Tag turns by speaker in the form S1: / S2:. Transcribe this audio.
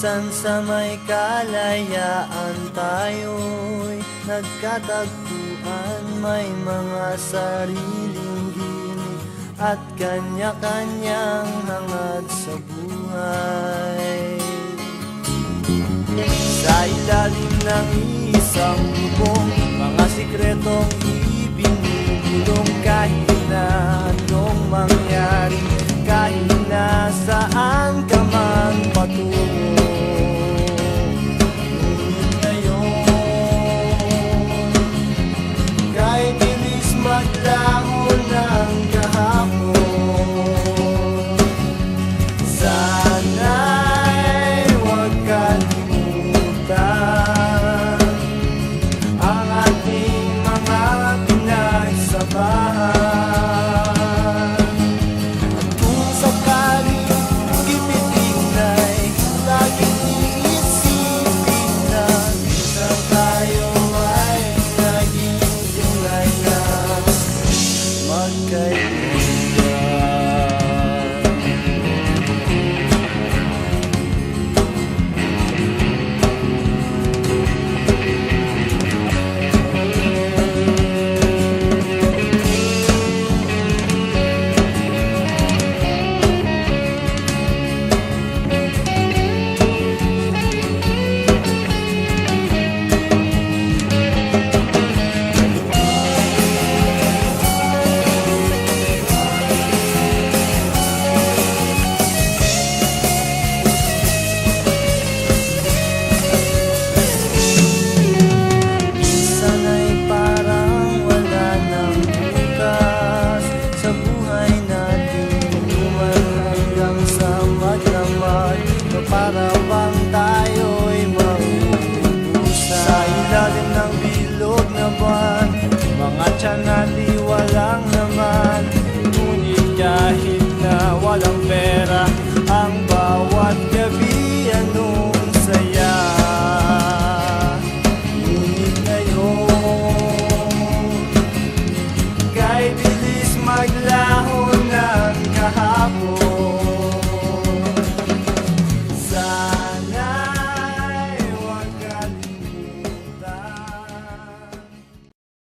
S1: Minsan sa may kalayaan tayo'y nagkatagpuan, may mga sariling ginig at kanya-kanyang hangad sa buhay. Sa ilalim ng isang bubong, mga sikretong ibinubulong, kahit na anong mangyari, kahit na saan ka man patungo. Kahit inis maglaho ng kahapon, sana'y huwag kalimutan ang ating mga pinagsabahan. At kung sakaling gipitin na'y laging iisipin na minsan tayo ay naging tunay na magkaibigan. Para bang tayo'y mauubusan sa ilalim ng bilog na buwan, mga tiyan natin